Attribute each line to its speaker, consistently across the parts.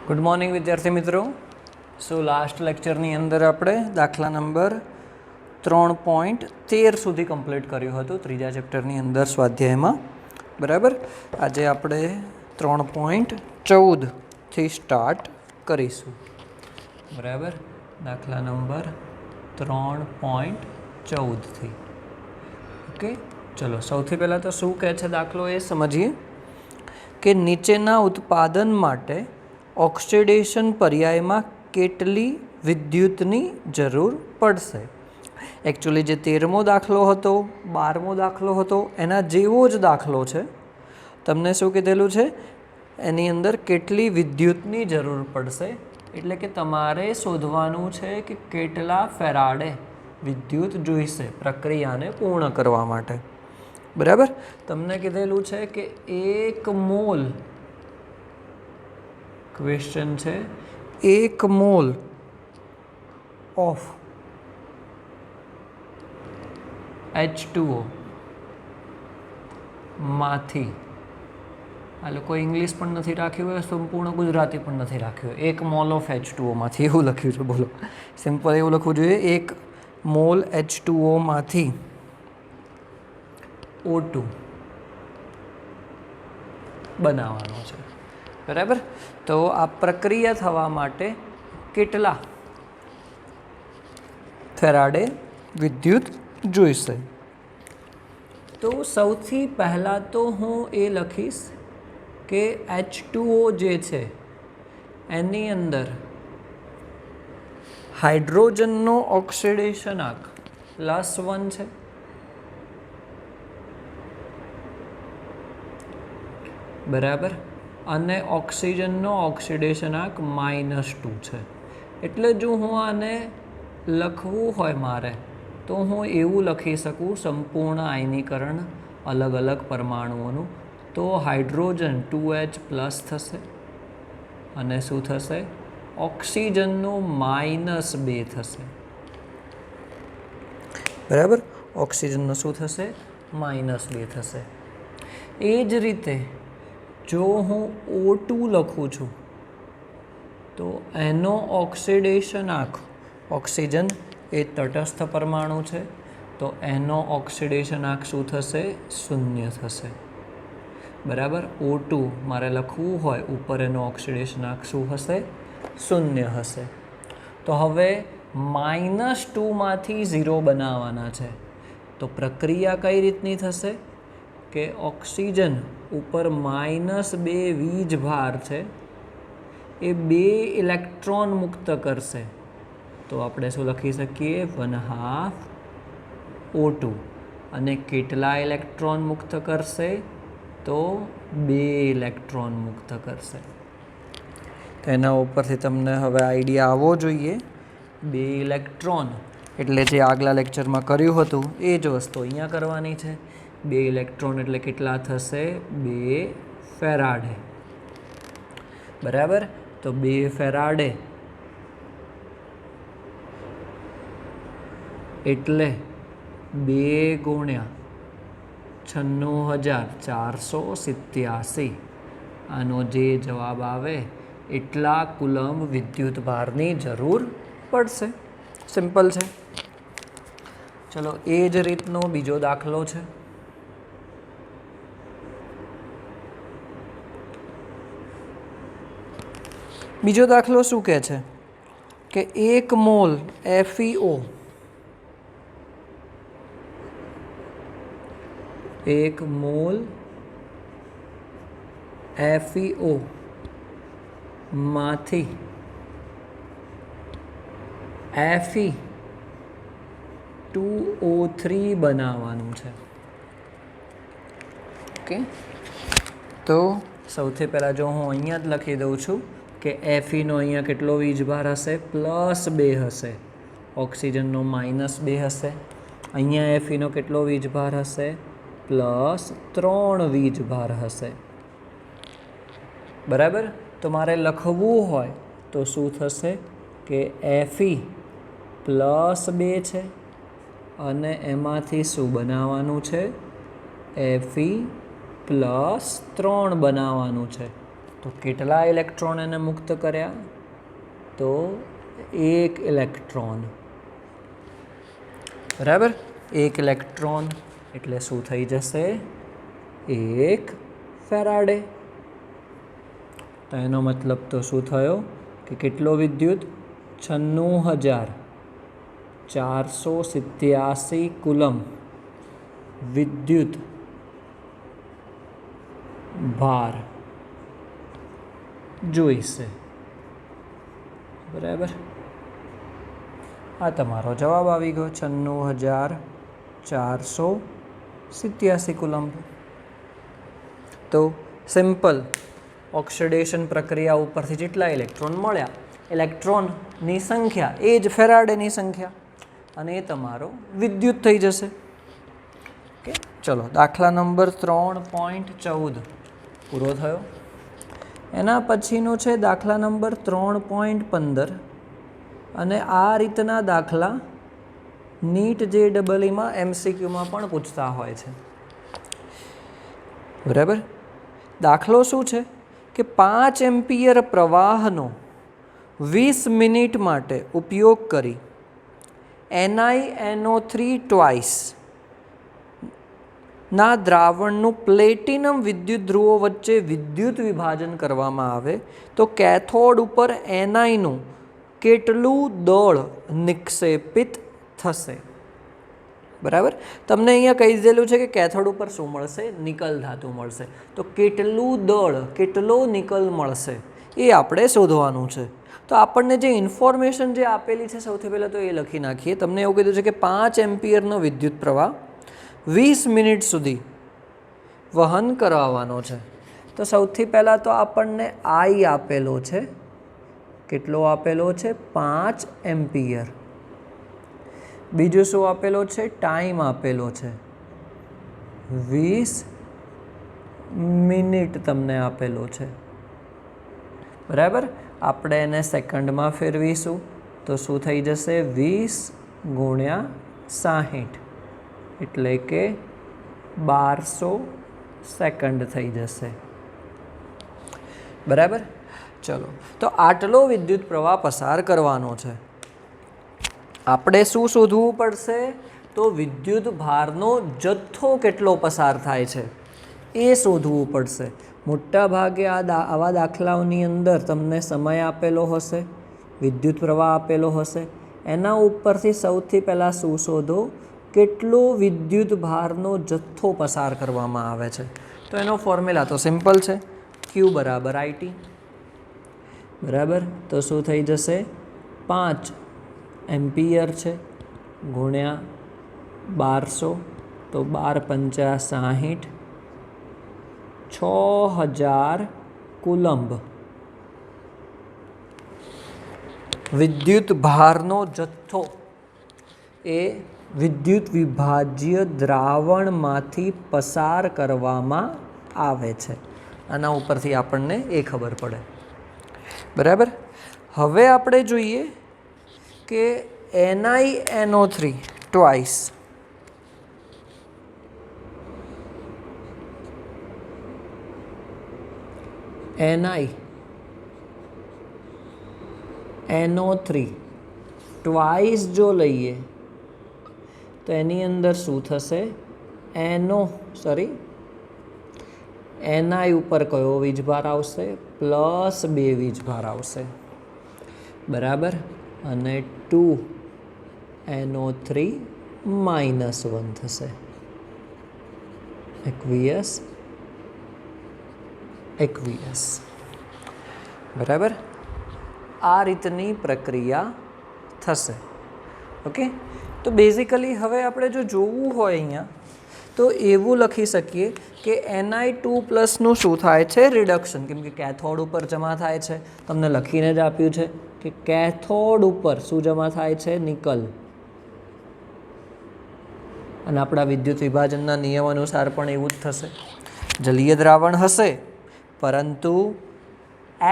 Speaker 1: Good morning विद्यार्थी मित्रों। So last लेक्चरनी अंदर આપણે દાખલા નંબર 3.13 સુધી કમ્પ્લીટ કર્યું હતું ત્રીજા ચેપ્ટરની અંદર સ્વાધ્યાયમાં, બરાબર। આજે આપણે 3.14 થી સ્ટાર્ટ કરીશું, બરાબર। દાખલા નંબર 3.14 થી ઓકે। ચલો સૌથી પહેલાં તો શું કહે છે દાખલો એ સમજીએ કે નીચેના ઉત્પાદન માટે ઓક્સિડેશન પર્યાયમાં કેટલી વિદ્યુતની જરૂર પડશે। એકચ્યુઅલી જે 13મો દાખલો હતો, 12મો દાખલો હતો એના જેવો જ દાખલો છે। તમને શું કીધેલું છે, એની અંદર કેટલી વિદ્યુતની જરૂર પડશે, એટલે કે તમારે શોધવાનું છે કે કેટલા ફેરાડે વિદ્યુત જોઈશે પ્રક્રિયાને પૂર્ણ કરવા માટે, બરાબર। તમને કીધેલું છે કે 1 મોલ, ક્વેશ્ચન છે 1 મોલ ઓફ H2O માંથી, આ લોકો ઇંગ્લિશ પણ નથી રાખ્યું હોય, સંપૂર્ણ ગુજરાતી પણ નથી રાખ્યું હોય, 1 મોલ ઓફ H2O માંથી એવું લખ્યું છે। બોલો, સિમ્પલ એવું લખવું જોઈએ, 1 મોલ H2O માંથી O2 બનાવવાનો છે, બરાબર। તો આ પ્રક્રિયા થવા માટે કેટલા ફેરાડે વિદ્યુત જોઈશે। તો સૌથી પહેલાં તો હું એ લખીશ કે H2O જે છે એની અંદર હાઇડ્રોજનનો ઓક્સિડેશનાંક +1 છે, બરાબર, અને ઓક્સિજનનો ઓક્સિડેશનાંક -2 છે। એટલે જો હું આને લખવું હોય મારે તો હું એવું લખી શકું સંપૂર્ણ આયનીકરણ અલગ અલગ પરમાણુઓનું, તો હાઇડ્રોજન 2H+ થશે અને શું થશે, ઓક્સિજનનું -2 થશે, બરાબર। ઓક્સિજનનું શું થશે, -2 થશે। એ જ રીતે જો હું O2 લખું છું તો એનો ઓક્સિડેશનાંક, ઓક્સિજન એ તટસ્થ પરમાણુ છે તો એનો ઓક્સિડેશનાંક શું થશે, 0 થશે, બરાબર। O2 મારે લખવું હોય ઉપર, એનો ઓક્સિડેશનાંક શું હશે, 0 હશે। તો હવે -2 માંથી 0 બનાવવાના છે, તો પ્રક્રિયા કઈ રીતની થશે કે ઓક્સિજન ઉપર -2 વીજભાર છે એ 2 ઇલેક્ટ્રોન મુક્ત કરશે, તો આપણે શું લખી શકીએ, 1/2 O2, અને કેટલા ઇલેક્ટ્રોન મુક્ત કરશે, તો 2 ઇલેક્ટ્રોન મુક્ત કરશે। તો એના ઉપરથી તમને હવે આઈડિયા આવવો જોઈએ, 2 ઇલેક્ટ્રોન એટલે જે આગલા લેક્ચરમાં કર્યું હતું એ જ વસ્તુ અહીંયા કરવાની છે। 2 ઇલેક્ટ્રોન એટલે કેટલા થશે, 2 ફેરાડે, બરાબર। તો 2 ફેરાડે એટલે 2 × 96,487, આનો જે જવાબ આવે એટલા કુલમ્બ વિદ્યુત ભારની જરૂર પડશે। સિમ્પલ છે। ચલો એ જ રીતનો બીજો દાખલો છે, બીજો દાખલો શું કહે છે કે 1 મોલ FeO, 1 મોલ FeO માંથી Fe2O3 બનાવવાનું છે, ઓકે। તો સૌથી પહેલાં જો હું અહીંયા જ લખી દઉં છું કે Feનો અહીંયા કેટલો વીજભાર હશે, +2 હશે, ઓક્સિજનનો -2 હશે, અહીંયા Feનો કેટલો વીજભાર હશે, +3 વીજભાર હશે, બરાબર। તો મારે લખવું હોય તો શું થશે કે Fe +2 છે અને એમાંથી શું બનાવવાનું છે, Fe +3 બનાવવાનું છે, તો કેટલા ઇલેક્ટ્રોન એને મુક્ત કર્યા? તો 1 ઇલેક્ટ્રોન. બરાબર, 1 ઇલેક્ટ્રોન એટલે શું થઈ જશે? 1 ફેરાડે. તો એનો મતલબ તો શું થયો કે કેટલો વિદ્યુત? 96,487 કુલમ વિદ્યુત ભાર જોઈશે. બરાબર, આ તમારો જવાબ આવી ગયો 96,487 કુલમ. તો સિમ્પલ ઓક્સિડેશન પ્રક્રિયા ઉપરથી જેટલા ઇલેક્ટ્રોન મળ્યા, ઇલેક્ટ્રોનની સંખ્યા એ જ ફેરાડેની સંખ્યા, અને એ તમારો વિદ્યુત થઈ જશે. ઓકે, ચલો દાખલા નંબર 3.14 પૂરો થયો. એના પછીનો છે દાખલા નંબર 3.15, અને આ રીતના દાખલા નીટ JEE MCQમાં પણ પૂછતા હોય છે. બરાબર, દાખલો શું છે કે 5 એમ્પિયર પ્રવાહનો 20 મિનિટ માટે ઉપયોગ કરી NiNO3 ટ્વાઇસ ના દ્રાવણનું પ્લેટિનમ વિદ્યુત ધ્રુવો વચ્ચે વિદ્યુત વિભાજન કરવામાં આવે તો કેથોડ ઉપર Niનું કેટલું દળ નિક્ષેપિત થશે? બરાબર, તમને અહીંયા કહી દીધેલું છે કે કેથોડ ઉપર શું મળશે? નિકલ ધાતુ મળશે. તો કેટલું દળ, કેટલો નિકલ મળશે એ આપણે શોધવાનું છે. તો આપણને જે ઇન્ફોર્મેશન જે આપેલી છે સૌથી પહેલાં તો એ લખી નાખીએ. તમને એવું કીધું છે કે 5 એમ્પિયરનો વિદ્યુત પ્રવાહ 20 મિનિટ સુધી વહન કરાવવાનો છે. તો સૌથી પહેલાં તો આપણને I આપેલો છે. કેટલો આપેલો છે? 5 એમ્પિયર. બીજું શું આપેલો છે? ટાઈમ આપેલો છે 20 મિનિટ તમને આપેલો છે. બરાબર, આપણે એને સેકન્ડમાં ફેરવીશું તો શું થઈ જશે? 20 ગુણ્યા 60 એટલે કે 1200 સેકન્ડ થઈ જશે. બરાબર, ચલો તો આટલો વિદ્યુત પ્રવાહ પસાર કરવાનો છે. આપણે શું શોધવું પડશે? તો વિદ્યુત ભારનો જથ્થો કેટલો પસાર થાય છે એ શોધવું પડશે. મોટા ભાગે આવા દાખલાઓની અંદર તમને સમય આપેલો હશે, વિદ્યુત પ્રવાહ આપેલો હશે, એના ઉપરથી સૌથી પહેલાં શું શોધો? કેટલો વિદ્યુત ભારનો જથ્થો પસાર કરવામાં આવે છે. તો એનો ફોર્મ્યુલા તો સિમ્પલ છે, Q બરાબર IT. બરાબર, તો શું થઈ જશે? 5 એમ્પિયર છે ગુણ્યા 1200, તો 12 × 5 = 6000 કુલંબ વિદ્યુત ભારનો જથ્થો એ વિદ્યુત વિભાજ્ય દ્રાવણમાંથી પસાર કરવામાં આવે છે. આના ઉપરથી આપણને એ ખબર પડે. બરાબર, હવે આપણે જોઈએ કે NiNO3 ટ્વાઇસ NiNO3 ટ્વાઇસ જો લઈએ તો એની અંદર શું થશે? Ni ઉપર કયો વીજભાર આવશે? +2 વીજભાર આવશે. બરાબર, અને 2NO3 -1 થશે. aqueous. બરાબર, આ રીતની પ્રક્રિયા થશે. ઓકે, તો બેઝિકલી હવે આપણે જો જોવું હોય અહીંયા તો એવું લખી શકીએ કે Ni2+ નું શું થાય છે? રિડક્શન. કેમ કે કેથોડ ઉપર જમા થાય છે, તમને લખીને જ આપ્યું છે કે કેથોડ ઉપર શું જમા થાય છે? નિકલ. અને આપણા વિદ્યુત વિભાજનના નિયમ અનુસાર પણ એવું જ થશે. જલીય દ્રાવણ હશે પરંતુ H+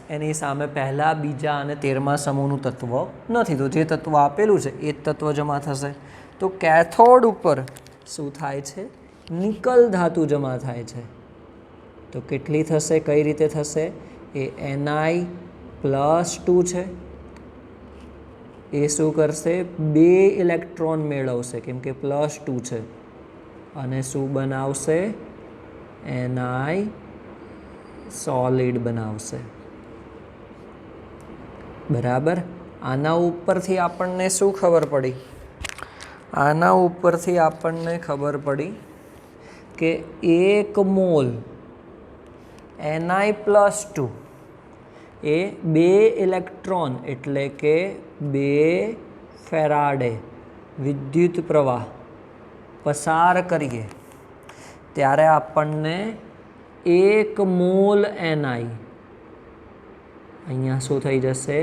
Speaker 1: એની સામે પહેલા, બીજા અને 13મા સમૂહનું તત્વ નથી. તો જે તત્વ આપેલું છે એ જ તત્વ જમા થશે. તો કેથોડ ઉપર શું થાય છે? નિકલ ધાતુ જમા થાય છે. તો કેટલી થશે, કઈ રીતે થશે? એ Ni+2 છે, એ શું કરશે? 2 ઇલેક્ટ્રોન મેળવશે કેમ કે +2 છે, અને શું બનાવશે? Ni સોલિડ બનાવશે. બરાબર. આના ઉપરથી આપણને શું ખબર પડી? આના ઉપરથી આપણને ખબર પડી કે 1 મોલ Ni+2 એ 2 ઇલેક્ટ્રોન એટલે કે 2 ફેરાડે વિદ્યુત પ્રવાહ પસાર કરીએ ત્યારે આપણને 1 મોલ Ni, અહીંયા શું થઈ જશે?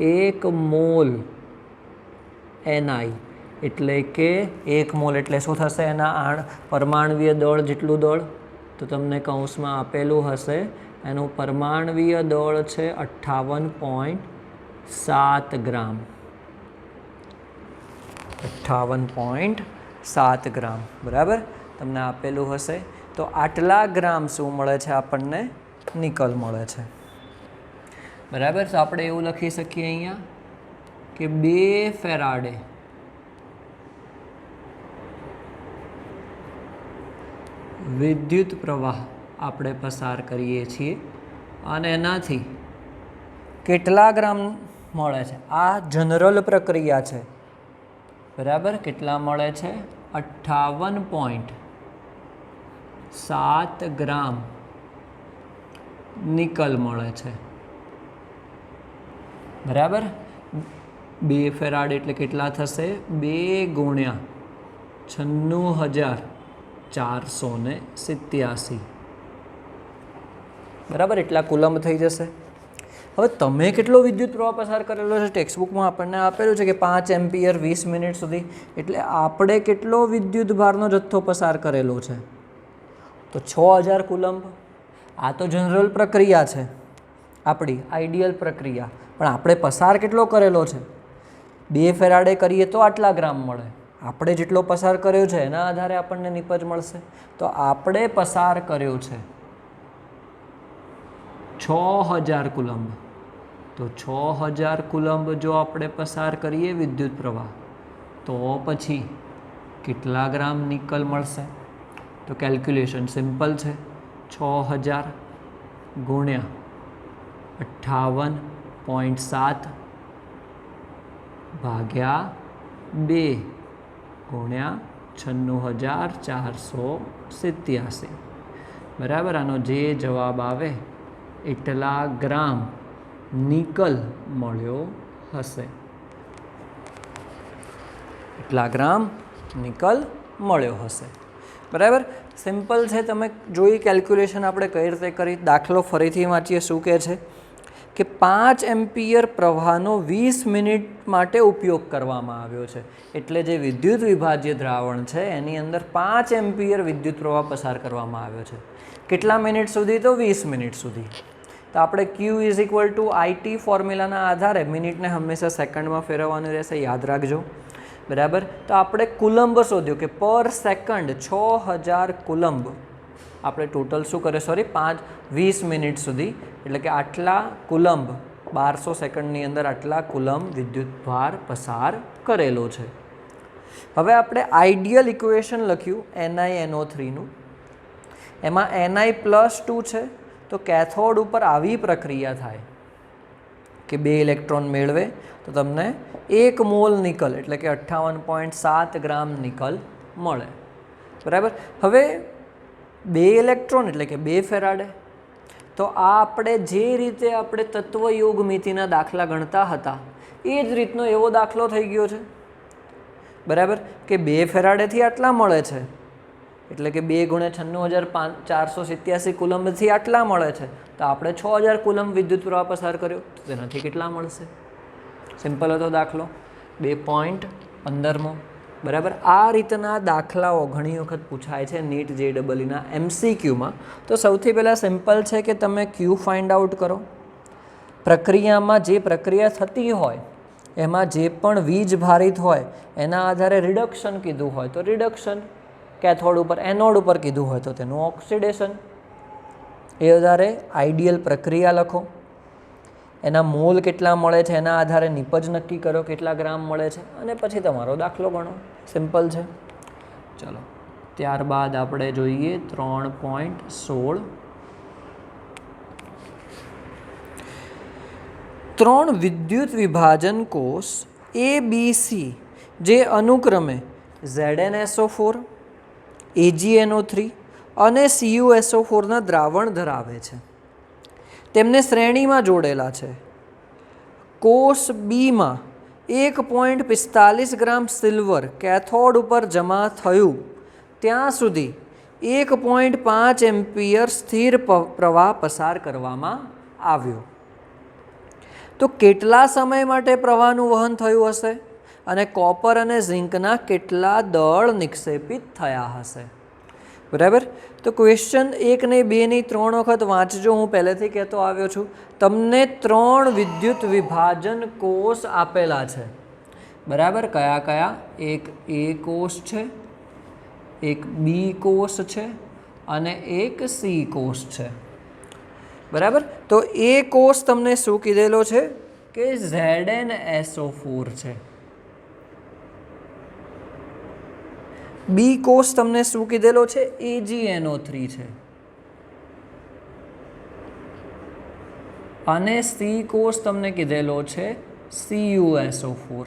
Speaker 1: 1 મોલ Ni એટલે કે 1 મોલ એટલે શું થશે? એના પરમાણવીય દળ જેટલું દળ, તો તમને કૌંસમાં આપેલું હશે, એનું પરમાણવીય દળ છે 58.7 ગ્રામ. 58.7 ગ્રામ. બરાબર, તમને આપેલું હશે. તો આટલા ગ્રામ શું મળે છે આપણને? નિકલ મળે છે. બરાબર. તો આપણે એવું લખી શકીએ અહીંયા કે 2 ફેરાડે વિદ્યુત પ્રવાહ આપણે પસાર કરીએ છીએ અને એનાથી કેટલા ગ્રામ મળે છે? આ જનરલ પ્રક્રિયા છે. બરાબર. કેટલા મળે છે? 58.7 ગ્રામ નિકલ મળે છે. બરાબર. 2 ફેરાડ એટલે કેટલા થશે? 2 ગુણ્યા 96,487. બરાબર, એટલા કુલમ્બ થઈ જશે. હવે તમે કેટલો વિદ્યુત પ્રવાહ પસાર કરેલો છે? ટેક્સ્ટબુકમાં આપણને આપેલું છે કે 5 એમ્પિયર 20 મિનિટ સુધી. એટલે આપણે કેટલો વિદ્યુત ભારનો જથ્થો પસાર કરેલો છે? તો 6000 કુલમ્બ. આ તો જનરલ પ્રક્રિયા છે, આપણી આઈડિયલ પ્રક્રિયા. પણ આપણે પસાર કેટલો કરેલો છે? 2 ફેરાડે કરીએ તો આટલા ગ્રામ મળે. આપણે જેટલો પસાર કર્યો છે એના આધારે આપણને નિપજ મળશે. તો આપણે પસાર કર્યો છે 6000 કુલમ્બ. તો 6000 કુલમ્બ જો આપણે પસાર કરીએ વિદ્યુત પ્રવાહ, તો પછી કેટલા ગ્રામ નિકલ મળશે? તો કેલ્ક્યુલેશન સિમ્પલ છે. 6000 ગુણ્યા 58.7 ભાગ્યા 2 ગુણ્યા 96,487. બરાબર. આનો જે જવાબ આવે એટલા ગ્રામ નિકલ મળ્યો હશે. એટલા ગ્રામ નિકલ મળ્યો હશે. બરાબર. સિમ્પલ છે. તમે જોઈ કેલ્ક્યુલેશન આપણે કઈ રીતે કરી. દાખલો ફરીથી વાંચીએ. શું કહે છે કે 5 એમ્પિયર પ્રવાહનો 20 મિનિટ માટે ઉપયોગ કરવામાં આવ્યો છે. એટલે જે વિદ્યુત વિભાજ્ય દ્રાવણ છે એની અંદર 5 એમ્પિયર વિદ્યુત પ્રવાહ પસાર કરવામાં આવ્યો છે. કેટલા મિનિટ સુધી? તો 20 મિનિટ સુધી. તો આપણે Q = IT ફોર્મ્યુલાના આધારે મિનિટને હંમેશા સેકન્ડમાં ફેરવવાનું રહેશે, યાદ રાખજો. બરાબર. તો આપણે કુલમ્બ શોધ્યો કે પર સેકન્ડ 6000 કુલમ્બ આપણે ટોટલ શું કરે? 20 મિનિટ સુધી, એટલે કે આટલા કુલમ્બ 1200 સેકન્ડની અંદર આટલા કુલમ્બ વિદ્યુત ભાર પસાર કરેલો છે. હવે આપણે આઈડિયલ ઇક્વેશન લખ્યું NiNO3નું. એમાં Ni+2 છે. તો કેથોડ ઉપર આવી પ્રક્રિયા થાય કે 2 ઇલેક્ટ્રોન મેળવે તો તમને 1 મોલ નિકલ એટલે કે 58.7 ગ્રામ નિકલ મળે. બરાબર. હવે 2 ઇલેક્ટ્રોન એટલે કે 2 ફેરાડે. તો આ આપણે જે રીતે આપણે તત્વયોગ મિતિના દાખલા ગણતા હતા એ જ રીતનો એવો દાખલો થઈ ગયો છે. બરાબર. કે 2 ફેરાડેથી આટલા મળે છે, એટલે કે 2 ગુણ્યા 96,487 કુલમ્બથી આટલા મળે છે. તો આપણે 6000 કુલમ્બ વિદ્યુત પ્રવાહ પસાર કર્યો, તો તેનાથી કેટલા મળશે? સિમ્પલ હતો દાખલો. 2.15. બરાબર. આ રીતના દાખલાઓ ઘણી વખત પૂછાય છે નીટ JEEના MCQમાં. તો સૌથી પહેલાં સિમ્પલ છે કે તમે Q ફાઇન્ડ આઉટ કરો. પ્રક્રિયામાં જે પ્રક્રિયા થતી હોય એમાં જે પણ વીજ ભારિત હોય એના આધારે રિડક્શન કીધું હોય તો રિડક્શન, કેથોડ ઉપર એનોડ ઉપર કીધું હોય તો તેનું ઓક્સિડેશન. એ આધારે આઈડિયલ પ્રક્રિયા લખો, એના મોલ કેટલા મળે છે એના આધારે નિપજ નક્કી કરો કેટલા ગ્રામ મળે છે, અને પછી તમારો દાખલો ગણો. સિમ્પલ છે. ચલો ત્યારબાદ આપણે જોઈએ 3.16. 3 વિદ્યુત વિભાજન કોષ ABC જે અનુક્રમે ZnSO4, AgNO3 અને CuSO4ના દ્રાવણ ધરાવે છે, તેમને શ્રેણીમાં જોડેલા છે. કોષ બીમાં 1.45 ગ્રામ સિલ્વર કેથોડ ઉપર જમા થયું ત્યાં સુધી 1.5 એમ્પિયર સ્થિર પ્રવાહ પસાર કરવામાં આવ્યો. તો કેટલા સમય માટે પ્રવાહનું વહન થયું હશે અને કોપર અને ઝિંકના કેટલા દળ નિક્ષેપિત થયા હશે? બરાબર. તો ક્વેશ્ચન 1 ને 2 ની 3 વખત વાંચજો. હું પહેલેથી કહેતો આવ્યો છું, તમને 3 વિદ્યુત વિભાજન કોષ આપેલા છે. બરાબર. કયા કયા? એક એ કોષ છે, એક બી કોષ છે અને એક સી કોષ છે. બરાબર. તો એ કોષ તમને શું કીધેલો છે કે ZnSO4 છે. બી કોષ તમને શું કીધેલો છે? AgNO3 છે. અને સી કોષ તમને કીધેલો છે CuSO4.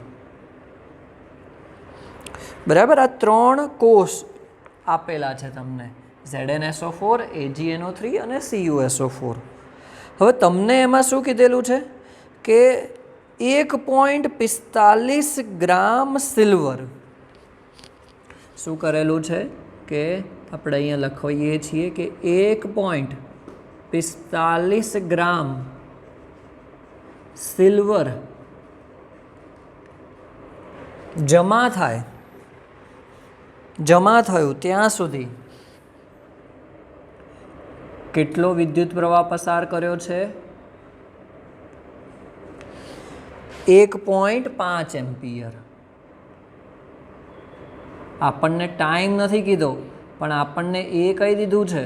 Speaker 1: બરાબર. આ 3 કોષ આપેલા છે તમને, ZnSO4, AgNO3 અને CuSO4. હવે તમને એમાં શું કીધેલું છે કે 1.45 ગ્રામ સિલ્વર શું કરેલું છે કે આપણે અહીંયા લખીએ છીએ કે 1.45 ગ્રામ સિલ્વર જમા થયું ત્યાં સુધી કેટલો વિદ્યુત પ્રવાહ પસાર કર્યો છે? 1.5 એમ્પિયર. આપણને ટાઈમ નથી કીધો, પણ આપણને એ કહી દીધું છે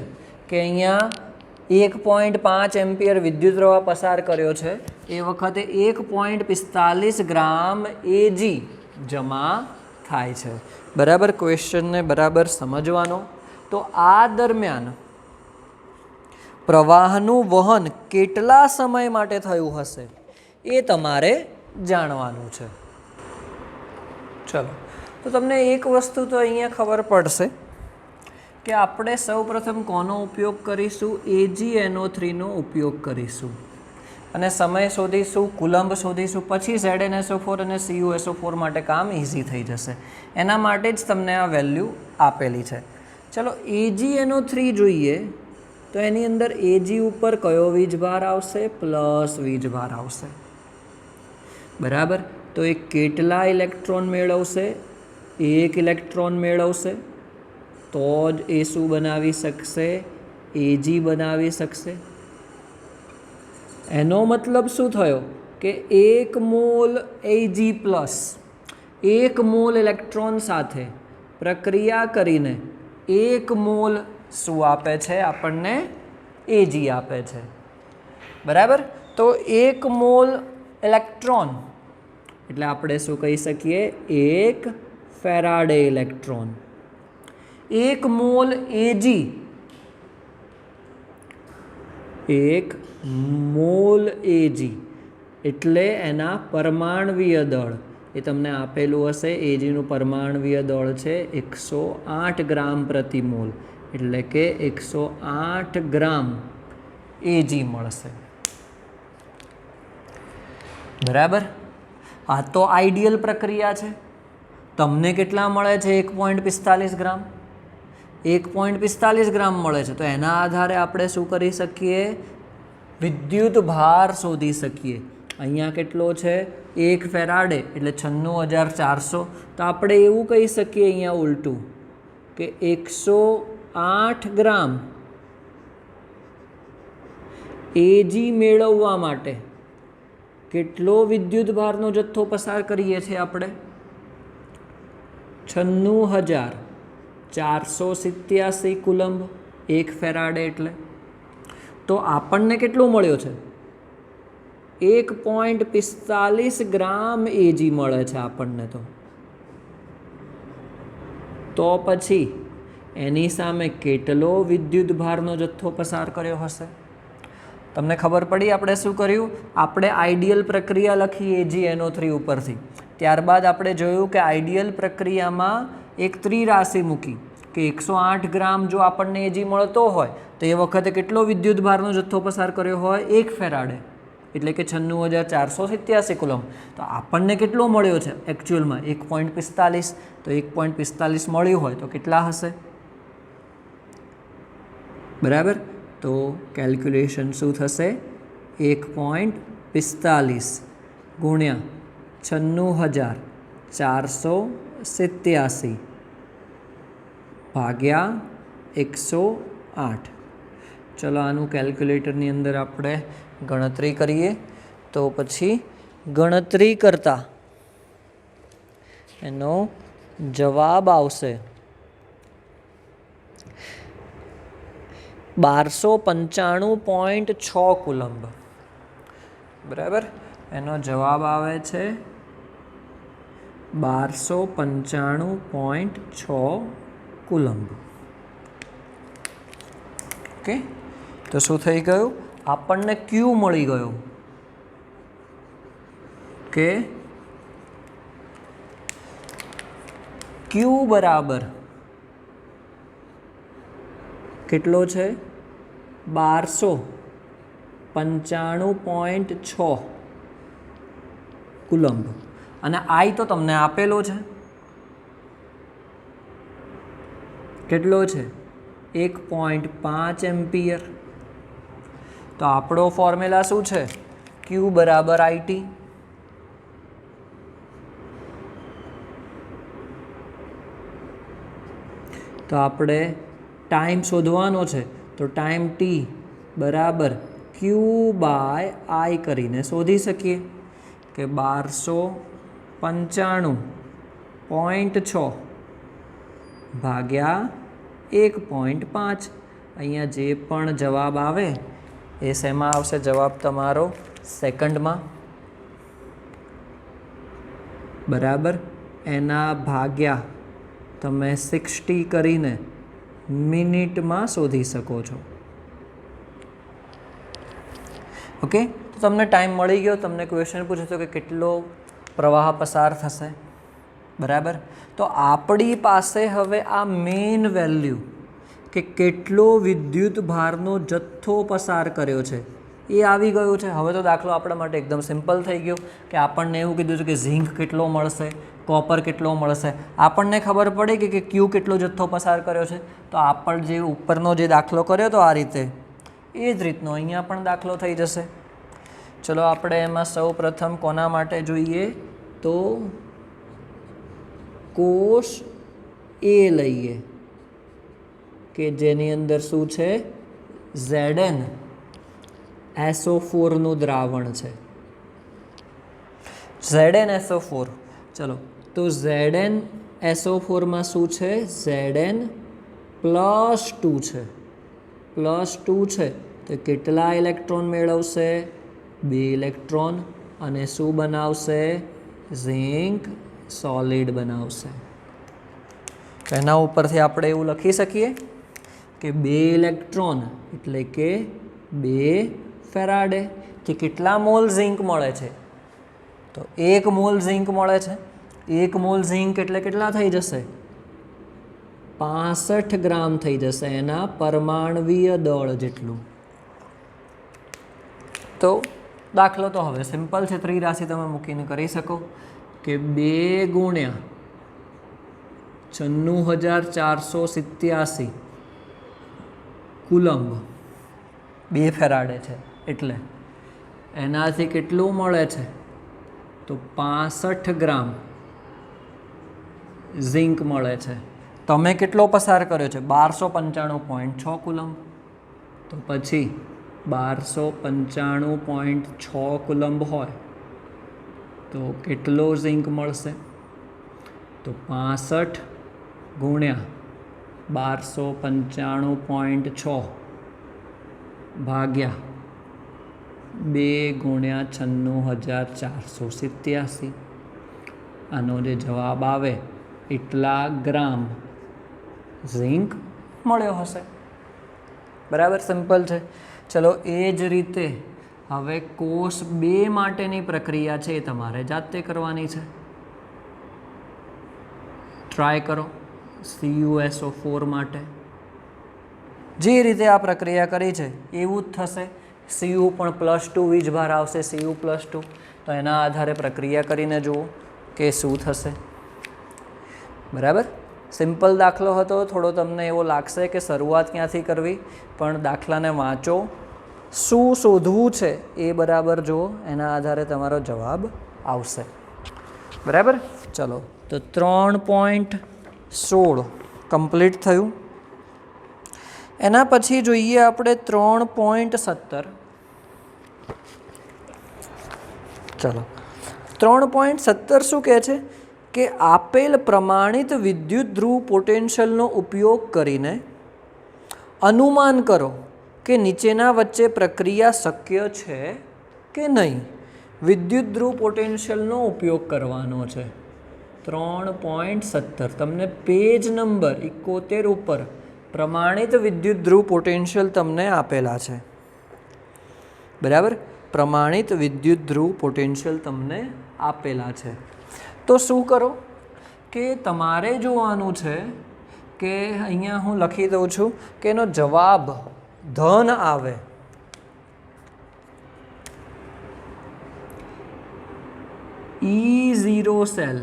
Speaker 1: કે અહીંયા 1.5 એમ્પિયર વિદ્યુત પ્રવાહ પસાર કર્યો છે. એ વખતે 1.45 ગ્રામ Ag જમા થાય છે. બરાબર. ક્વેશ્ચનને બરાબર સમજવાનો. તો આ દરમિયાન પ્રવાહનું વહન કેટલા સમય માટે થયું હશે એ તમારે જાણવાનું છે. ચલો, તો તમને એક વસ્તુ તો અહીંયા ખબર પડશે કે આપણે સૌપ્રથમ કોનો ઉપયોગ કરીશું? AgNO3નો ઉપયોગ કરીશું અને સમય શોધીશું, કુલંબ શોધીશું. પછી ZnSO4 અને CuSO4 માટે કામ ઇઝી થઈ જશે. એના માટે જ તમને આ વેલ્યુ આપેલી છે. ચલો AgNO3 જોઈએ તો એની અંદર Ag ઉપર કયો વીજભાર આવશે? પ્લસ વીજભાર આવશે. બરાબર. તો એ કેટલા ઇલેક્ટ્રોન મેળવશે? 1 ઇલેક્ટ્રોન મેળવશે. તો જ એ શું બનાવી શકશે? Ag બનાવી શકશે. એનો મતલબ શું થયો કે 1 mole Ag plus 1 mall electron સાથે પ્રક્રિયા કરીને 1 મોલ શું આપે છે? આપણને Ag આપે છે. બરાબર. તો 1 મોલ ઇલેક્ટ્રોન એટલે આપણે શું કહી શકીએ? 1 Faraday electron. 1 mole Ag 1 mole Ag એટલે એના પરમાણવીય દળ એ તમને આપેલું હશે. Agનું પરમાણવીય દળ છે 108 ગ્રામ પ્રતિ મોલ, એટલે કે 108 ગ્રામ Ag મળશે. બરાબર. આ તો આઈડિયલ પ્રક્રિયા છે. તમને કેટલા મળે છે? 1.45 ગ્રામ. 1.45 ગ્રામ મળે છે. તો એના આધારે આપણે શું કરી શકીએ? વિદ્યુત ભાર શોધી શકીએ. અહીંયા કેટલો છે? 1 ફેરાડે એટલે 96,400. તો આપણે એવું કહી શકીએ અહીંયા ઉલટું કે 108 ગ્રામ Ag મેળવવા માટે કેટલો વિદ્યુત ભારનો જથ્થો પસાર કરીએ છીએ આપણે? 96,487 કુલંબ 1 ફેરાડે એટલે. તો આપણને કેટલું મળ્યો છે? 1.45 ગ્રામ એજી મળે છે આપણને. તો પછી એની સામે કેટલો વિદ્યુત ભારનો જથ્થો પસાર કર્યો હશે? તમને ખબર પડી આપણે શું કર્યું? આપણે આઈડિયલ પ્રક્રિયા લખી AgNO3 ઉપરથી. ત્યારબાદ આપણે જોયું કે આઈડિયલ પ્રક્રિયામાં એક ત્રિરાશિ મૂકી કે 108 ગ્રામ જો આપણને એજી મળતો હોય તો એ વખતે કેટલો વિદ્યુત ભારનો જથ્થો પસાર કર્યો હોય? 1 ફેરાડે, એટલે કે 96,487 કુલમ. તો આપણને કેટલો મળ્યો છે એકચ્યુઅલમાં? 1.45. તો 1.45 મળ્યું હોય તો કેટલા હશે? બરાબર. તો કેલ્ક્યુલેશન શું થશે? 1.45 ગુણ્યા 96,487 ભાગ્યા 108. ચલો આનું કેલ્ક્યુલેટરની અંદર આપણે ગણતરી કરીએ. તો પછી ગણતરી કરતા એનો જવાબ આવશે 1295.6 કુલંબ. બરાબર. એનો જવાબ આવે છે 1295.6 કુલંબ. ઓકે. તો શું થઈ ગયું? આપણને ક્યુ મળી ગયો કે ક્યુ બરાબર કેટલો છે? 1295.6 કુલંબ. અને આઈ તો તમને આપેલો છે. કેટલો છે? 1.5 એમ્પિયર. તો આપણો ફોર્મ્યુલા શું છે? ક્યુ બરાબર IT. તો આપણે ટાઈમ શોધવાનો છે. તો ટાઈમ T બરાબર Q/I કરીને શોધી શકીએ કે 1295.6 ભાગ્યા 1.5. અહીંયા જે પણ જવાબ આવે એ શેમાં આવશે? જવાબ તમારો સેકન્ડમાં. બરાબર. એના ભાગ્યા તમે 60 કરીને મિનિટમાં શોધી શકો છો. ઓકે. તો તમને ટાઈમ મળી ગયો. તમને ક્વેશ્ચન પૂછ્યો કે કેટલો પ્રવાહ પસાર થશે. બરાબર. તો આપણી પાસે હવે આ મેઇન વેલ્યુ કે કેટલો વિદ્યુત ભારનો જથ્થો પસાર કર્યો છે એ આવી ગયું છે. હવે તો દાખલો આપણા માટે એકદમ સિમ્પલ થઈ ગયો કે આપણને એવું કીધું છે કે ઝીંક કેટલો મળશે, કોપર કેટલો મળશે. આપણને ખબર પડી કે ક્યુ કેટલો જથ્થો પસાર કર્યો છે. તો આપણે જે ઉપરનો જે દાખલો કર્યો તો આ રીતે, એ જ રીતનો અહીંયા પણ દાખલો થઈ જશે. ચલો આપણે એમાં સૌ પ્રથમ કોના માટે જોઈએ? તો કોષ A લઈએ કે જેની અંદર શું છે? ZnSO4 નું દ્રાવણ છે. ZnSO4. ચલો તો ZnSO4 માં શું છે? Zn+2 છે. +2 છે તો કેટલા ઇલેક્ટ્રોન મેળવશે? 2 ઇલેક્ટ્રોન. અને શું બનાવશે? ઝિંક સોલિડ બનાવશે. તો એના ઉપરથી આપણે એવું લખી શકીએ કે 2 ઇલેક્ટ્રોન એટલે કે 2 ફેરાડે. કે કેટલા મોલ ઝિંક મળે છે? તો 1 મોલ ઝિંક મળે છે. 1 મોલ ઝિંક એટલે કેટલા થઈ જશે? 65 ગ્રામ થઈ જશે એના પરમાણવીય દળ જેટલું. તો દાખલો તો હવે સિમ્પલ છે. ત્રિરાશિ તમે મૂકીને કરી શકો કે 2 ગુણ્યા 96,487 કુલંબ 2 ફેરાડે છે એટલે એનાથી કેટલું મળે છે? તો 65 ગ્રામ ઝિંક મળે છે. તમે કેટલો પસાર કર્યો છે? 1295.6 કુલંબ. તો પછી 1295.6 કુલંબ હોય તો કેટલો ઝિંક મળશે? તો 65 ગુણ્યા 1295.6 ભાગ્યા 2 × 96,487 આનો જે જવાબ આવે એટલા ગ્રામ ઝીંક મળ્યો હશે. બરાબર, સિમ્પલ છે. ચલો એ જ રીતે હવે કોષ 2 માટેની પ્રક્રિયા છે એ તમારે જાતે કરવાની છે. ટ્રાય કરો CuSO4 માટે જે રીતે આ પ્રક્રિયા કરી છે એવું જ થશે. Cu પણ +2 વીજભાર આવશે, Cu+2. તો એના આધારે પ્રક્રિયા કરીને જુઓ કે શું થશે. બરાબર, સિમ્પલ દાખલો હતો. થોડો તમને એવો લાગશે કે શરૂઆત ક્યાંથી કરવી, પણ દાખલાને વાંચો, શું શોધવું છે એ બરાબર જુઓ, એના આધારે તમારો જવાબ આવશે. બરાબર, ચલો તો 3.16 કમ્પ્લીટ થયું. એના પછી જોઈએ આપણે 3.17. ચલો 3.17 શું કહે છે કે આપેલ પ્રમાણિત વિદ્યુત ધ્રુવ પોટેન્શિયલનો ઉપયોગ કરીને અનુમાન કરો કે નીચેના વચ્ચે પ્રક્રિયા શક્ય છે કે નહીં. વિદ્યુત ધ્રુવ પોટેન્શિયલનો ઉપયોગ કરવાનો છે. 3.17 તમને પેજ નંબર 71 ઉપર પ્રમાણિત વિદ્યુત ધ્રુવ પોટેન્શિયલ તમને આપેલા છે. બરાબર, પ્રમાણિત વિદ્યુત ધ્રુવ પોટેન્શિયલ તમને આપેલા છે. તો શું કરો કે તમારે જોવાનું છે કે અહીંયા હું લખી દઉં છું કે એનો જવાબ ધન આવે. E0 સેલ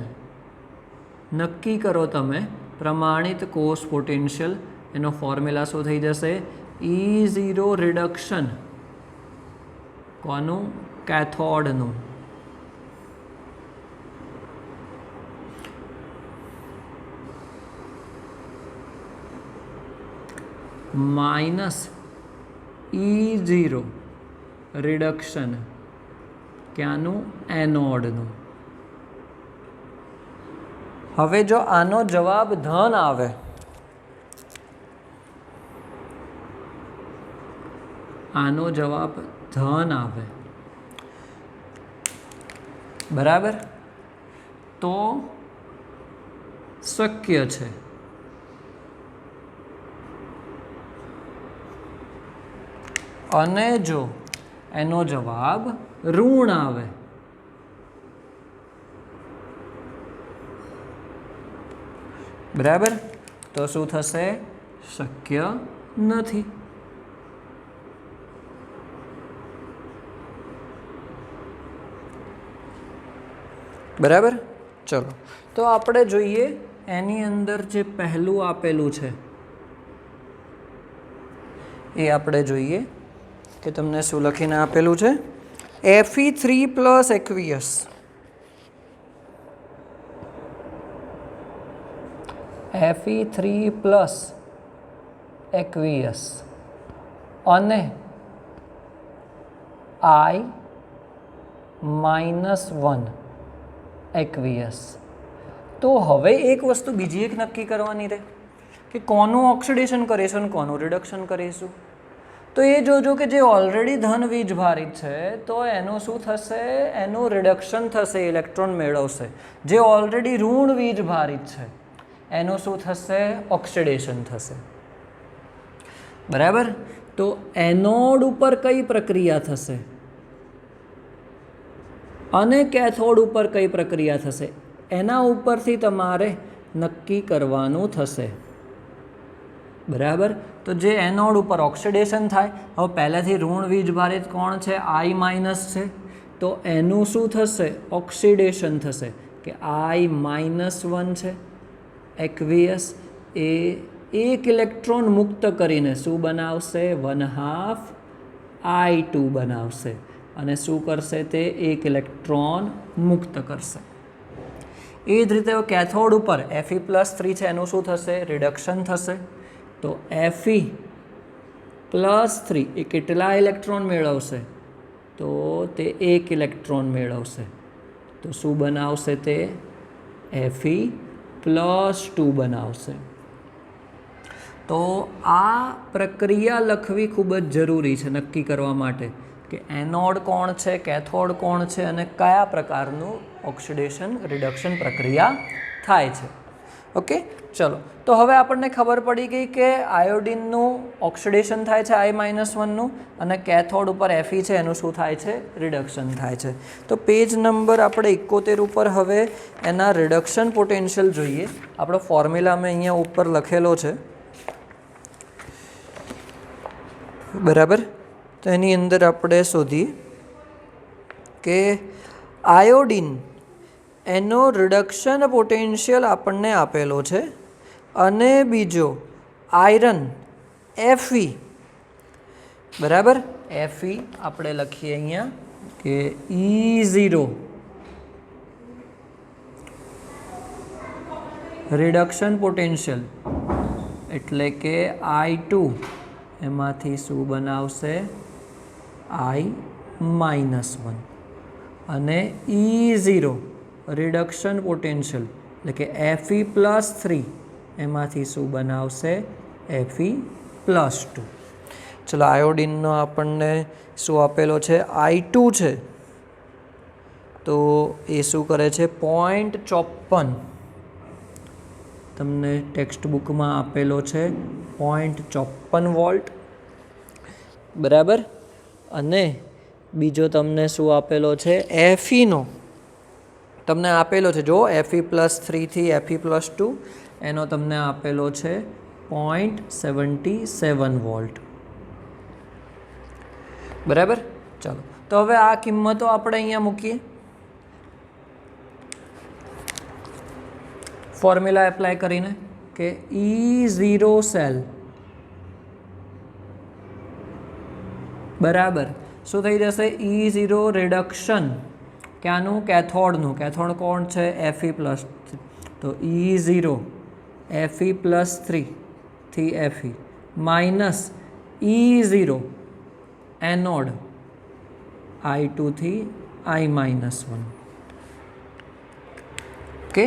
Speaker 1: નક્કી કરો તમે પ્રમાણિત કોષ પોટેન્શિયલ. એનો ફોર્મ્યુલા શું થઈ જશે? E0 રિડક્શન કોનું? કેથોડનું. માઇનસ E0 રિડક્શન ક્યાંનું? એનોડનું. હવે જો આનો જવાબ ધન આવે, આનો જવાબ ધન આવે, બરાબર, તો શક્ય છે. અને જો એનો જવાબ ઋણ આવે, બરાબર, તો શું થશે? શક્ય નથી. બરાબર, ચલો તો આપણે જોઈએ એની અંદર જે પહેલું આપેલું છે એ આપણે જોઈએ કે તમને શું લખીને આપેલું છે. Fe3 + aqueous. Fe3 + aqueous અને I-1 aqueous. તો હવે એક વસ્તુ બીજી એક નક્કી કરવાની રહે કે કોનું ઓક્સિડેશન કરીશું અને કોનું રિડક્શન કરીશું. તો એ જોજો કે જે ઓલરેડી ધન વીજભારિત છે તો એનું શું થશે? એનું રિડક્શન થશે, ઇલેક્ટ્રોન મેળવશે. જે ઓલરેડી ઋણ વીજભારિત છે એનું શું થશે? ઓક્સિડેશન થશે. બરાબર, તો એનોડ ઉપર કઈ પ્રક્રિયા થશે અને કેથોડ ઉપર કઈ પ્રક્રિયા થશે એના ઉપરથી તમારે નક્કી કરવાનું થશે. બરાબર, તો જે એનોડ ઉપર ઓક્સિડેશન થાય, હવે પહેલાંથી ઋણ વીજભારિત કોણ છે? I- છે. તો એનું શું થશે? ઓક્સિડેશન થશે કે I-1 છે. એક્વિયસ એ એક ઇલેક્ટ્રોન મુક્ત કરીને શું બનાવશે? 1/2 I2 બનાવશે અને શું કરશે? તે એક ઇલેક્ટ્રોન મુક્ત કરશે. એ જ રીતે કેથોડ ઉપર Fe+3 છે, એનું શું થશે? રિડક્શન થશે. તો Fe+3 એ કેટલા ઇલેક્ટ્રોન મેળવશે? તો તે એક ઇલેક્ટ્રોન મેળવશે. તો શું બનાવશે? તે Fe+2 બનાવશે. તો આ પ્રક્રિયા લખવી ખૂબ જ જરૂરી છે નક્કી કરવા માટે કે એનોડ કોણ છે, કેથોડ કોણ છે અને કયા પ્રકારનું ઓક્સિડેશન રિડક્શન પ્રક્રિયા થાય છે. ઓકે, ચલો. તો હવે આપણને ખબર પડી ગઈ કે આયોડિનનું ઓક્સિડેશન થાય છે I-1નું અને કેથોડ ઉપર Fe છે એનું શું થાય છે, રિડક્શન થાય છે. તો પેજ નંબર આપણે 71 ઉપર હવે એના રિડક્શન પોટેન્શિયલ જોઈએ. આપણો ફોર્મ્યુલા મેં અહીંયા ઉપર લખેલો છે, બરાબર. તો એની અંદર આપણે શોધીએ કે આયોડિન એનો રિડક્શન પોટેન્શિયલ આપણને આપેલો છે અને બીજો આયરન Fe, બરાબર. Fe આપણે લખીએ અહીંયા કે E0 રિડક્શન પોટેન્શિયલ એટલે કે I2 એમાંથી શું બનાવશે, I-1 અને E0 રિડક્શન પોટેન્શિયલ એટલે કે Fe+3 એમાંથી શું બનાવશે, Fe+2. ચલો, આયોડિનનો આપણને શું આપેલો છે, I2 છે, તો એ શું કરે છે, 0.54 તમને ટેક્સ્ટ બુકમાં આપેલો છે, 0.54 વોલ્ટ, બરાબર. અને બીજો તમને શું આપેલો છે, Feનો તમને આપેલો છે, જો Fe+3 થી Fe+2 એનો તમને આપેલો છે 0.77 વોલ્ટ, બરાબર. ચાલો, તો હવે આ કિંમતો આપણે અહીંયા મૂકીએ, ફોર્મ્યુલા એપ્લાય કરીને કે E0 સેલ બરાબર શું થઈ જશે, E0 રિડક્શન ક્યાંનું, કેથોડનું. કેથોડ કોણ છે, Fe+3. તો E0 Fe+3 થી Fe minus E0 anode I2 થી I-1. ઓકે,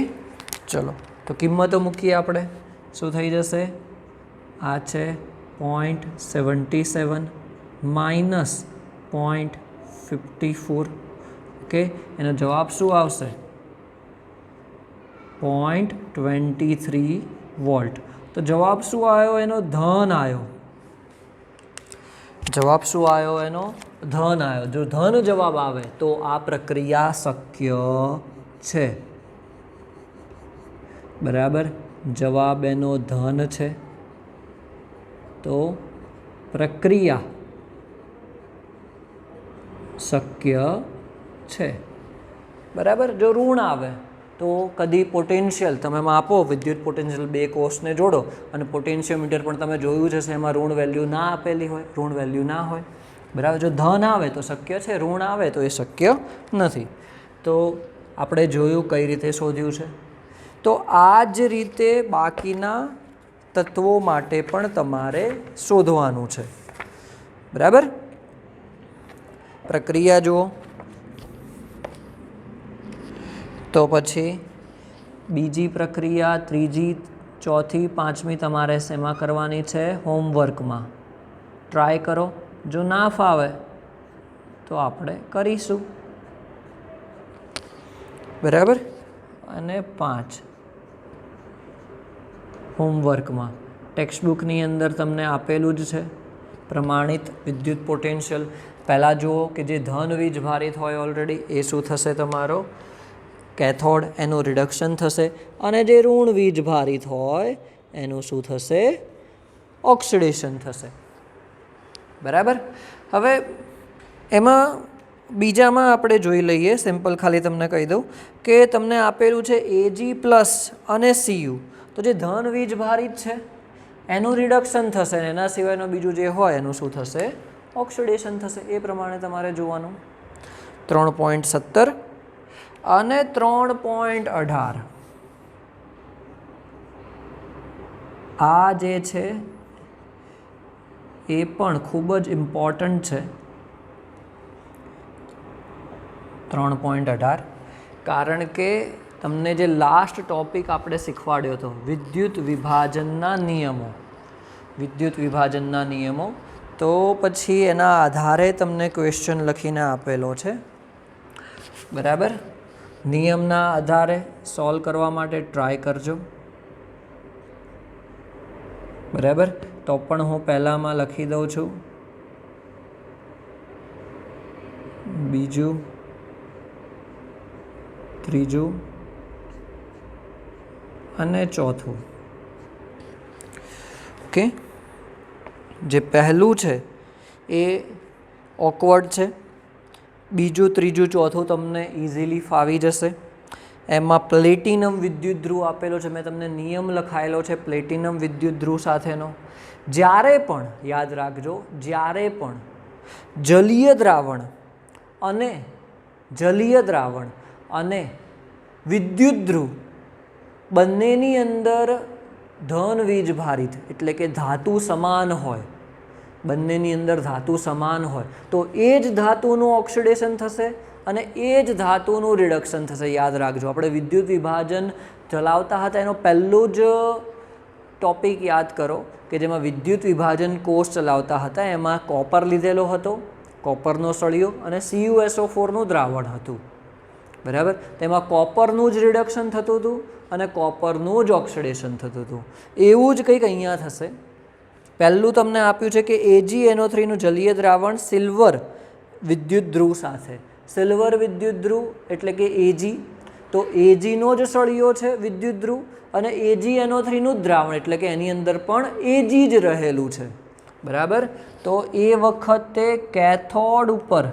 Speaker 1: ચલો. તો કિંમતો મૂકીએ આપણે, શું થઈ જશે, આ છે 0.77 માઇનસ 0.54. ઓકે, એનો જવાબ શું આવશે, 0.23 વોલ્ટ. તો જવાબ શું આવ્યો, એનો ધન આવ્યો. જવાબ શું આવ્યો, એનો ધન આવ્યો. જો ધન જવાબ આવે તો આ પ્રક્રિયા શક્ય છે, બરાબર. જવાબ એનો ધન છે તો પ્રક્રિયા શક્ય છે, બરાબર. જો ઋણ આવે તો કદી પોટેન્શિયલ તમે માપો, વિદ્યુત પોટેન્શિયલ બે કોષને જોડો અને પોટેન્શિયોમીટર પણ તમે જોયું છે એમાં ઋણ વેલ્યુ ના આપેલી હોય, ઋણ વેલ્યુ ના હોય, બરાબર. જો ધન આવે તો શક્ય છે, ઋણ આવે તો એ શક્ય નથી. તો આપણે જોયું કઈ રીતે શોધ્યું છે. તો આ જ રીતે બાકીના તત્વો માટે પણ તમારે શોધવાનું છે, બરાબર. પ્રક્રિયા જુઓ. તો પછી બીજી પ્રક્રિયા, ત્રીજી, ચોથી, પાંચમી તમારે શેમાં કરવાની છે, હોમવર્કમાં. ટ્રાય કરો, જો ના ફાવે તો આપણે કરીશું, બરાબર. અને 5 હોમવર્કમાં ટેક્સ્ટ બુકની અંદર તમને આપેલું જ છે પ્રમાણિત વિદ્યુત પોટેન્શિયલ. પહેલાં જુઓ કે જે ધન વીજ ભારિત હોય ઓલરેડી એ શું થશે, તમારો કેથોડ, એનું રિડક્શન થશે. અને જે ઋણ વીજ ભારિત હોય એનું શું થશે, ઓક્સિડેશન થશે, બરાબર. હવે એમાં બીજામાં આપણે જોઈ લઈએ, સિમ્પલ ખાલી તમને કહી દઉં કે તમને આપેલું છે Ag+ અને Cu. તો જે ધન વીજ ભારિત છે એનું રિડક્શન થશે અને એના સિવાયનું બીજું જે હોય એનું શું થશે, ઓક્સિડેશન થશે. એ પ્રમાણે તમારે જોવાનું. 3.17 અને 3.18 આ જે છે એ પણ ખૂબ જ ઇમ્પોર્ટન્ટ છે. 3.18 કારણ કે તમને જે લાસ્ટ ટોપિક આપણે શીખવાડ્યો હતો વિદ્યુત વિભાજનના નિયમો, વિદ્યુત વિભાજનના નિયમો. તો પછી એના આધારે તમને ક્વેશ્ચન લખીને આપેલો છે, બરાબર. નિયમના આધારે સોલ્વ કરવા માટે ટ્રાય કરજો, બરાબર. તો પણ હું પહેલામાં લખી દઉં છું, બીજું, ત્રીજું અને ચોથું. ઓકે, જે પહેલું છે એ ઓકવર્ડ છે, બીજું, ત્રીજું, ચોથું તમને ઇઝીલી ફાવી જશે. એમાં પ્લેટિનમ વિદ્યુત ધ્રુવ આપેલો છે, મેં તમને નિયમ લખાયેલો છે પ્લેટિનમ વિદ્યુત ધ્રુવ સાથેનો. જ્યારે પણ યાદ રાખજો, જ્યારે પણ જલીય દ્રાવણ અને વિદ્યુત ધ્રુવ બંનેની અંદર ધન વીજ ભારિત એટલે કે ધાતુ સમાન હોય, બંનેની અંદર ધાતુ સમાન હોય તો એ જ ધાતુનું ઓક્સિડેશન થશે અને એ જ ધાતુનું રિડક્શન થશે. યાદ રાખજો, આપણે વિદ્યુત વિભાજન ચલાવતા હતા એનો પહેલો જ ટોપિક યાદ કરો કે જેમાં વિદ્યુત વિભાજન કોર્સ ચલાવતા હતા એમાં કોપર લીધેલો હતો, કોપરનો સળિયો અને CuSO4નું દ્રાવણ હતું, બરાબર. તેમાં કોપરનું જ રિડક્શન થતું હતું અને કોપરનું જ ઓક્સિડેશન થતું હતું. એવું જ કંઈક અહીંયા થશે. પહેલું તમને આપ્યું છે કે AgNO3નું જલીય દ્રાવણ સિલ્વર વિદ્યુત ધ્રુવ સાથે. સિલ્વર વિદ્યુત ધ્રુવ એટલે કે Ag, તો Agનો જ સળિયો છે વિદ્યુત ધ્રુવ અને AgNO3નું જ દ્રાવણ એટલે કે એની અંદર પણ Ag જ રહેલું છે, બરાબર. તો એ વખતે કેથોડ ઉપર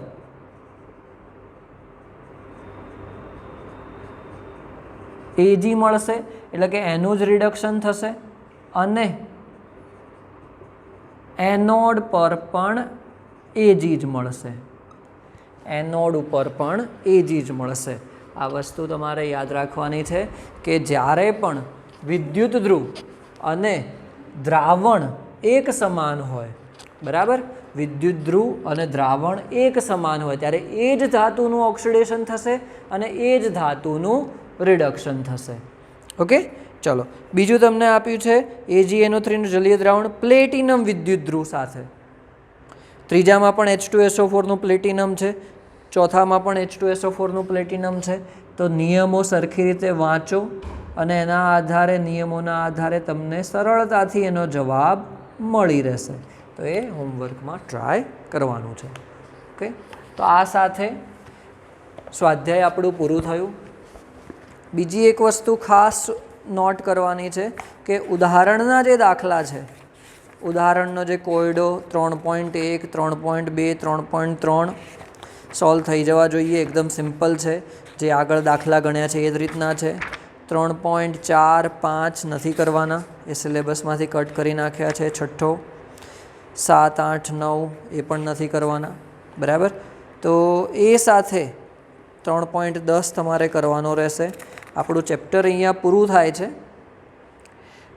Speaker 1: Ag મળશે એટલે કે એનું જ રિડક્શન થશે અને એનોડ પર પણ Ag જ મળશે, એનોડ ઉપર પણ Ag જ મળશે. આ વસ્તુ તમારે યાદ રાખવાની છે કે જ્યારે પણ વિદ્યુત ધ્રુવ અને દ્રાવણ એક સમાન હોય, બરાબર, વિદ્યુત ધ્રુવ અને દ્રાવણ એક સમાન હોય ત્યારે એ જ ધાતુનું ઓક્સિડેશન થશે અને એ જ ધાતુનું રિડક્શન થશે. ઓકે, ચલો બીજું તમને આપ્યું છે AgNO3નું જલીય દ્રાવણ પ્લેટિનમ વિદ્યુત ધ્રુવ સાથે. ત્રીજામાં પણ H2SO4નું પ્લેટિનમ છે, ચોથામાં પણ H2SO4નું પ્લેટિનમ છે. તો નિયમો સરખી રીતે વાંચો અને એના આધારે, નિયમોના આધારે તમને સરળતાથી એનો જવાબ મળી રહેશે. તો એ હોમવર્કમાં ટ્રાય કરવાનું છે. ઓકે, તો આ સાથે સ્વાધ્યાય આપણું પૂરું થયું. બીજી એક વસ્તુ ખાસ નોટ કરવાની છે કે ઉદાહરણના જે દાખલા છે, ઉદાહરણનો જે કોયડો 3.1, 3.2, 3.3 સોલ્વ થઈ જવા જોઈએ. એકદમ સિમ્પલ છે, જે આગળ દાખલા ગણ્યા છે એ જ રીતના છે. 3.4, 5 નથી કરવાના, એ સિલેબસમાંથી કટ કરી નાખ્યા છે. છઠ્ઠો 7, 8, 9 એ પણ નથી કરવાના, બરાબર. તો એ સાથે 3.10 તમારે કરવાનો રહેશે. આપણું ચેપ્ટર અહીંયા પૂરું થાય છે,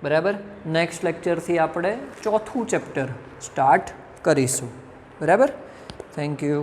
Speaker 1: બરાબર. નેક્સ્ટ લેક્ચરથી આપણે ચોથું ચેપ્ટર સ્ટાર્ટ કરીશું, બરાબર. Thank you.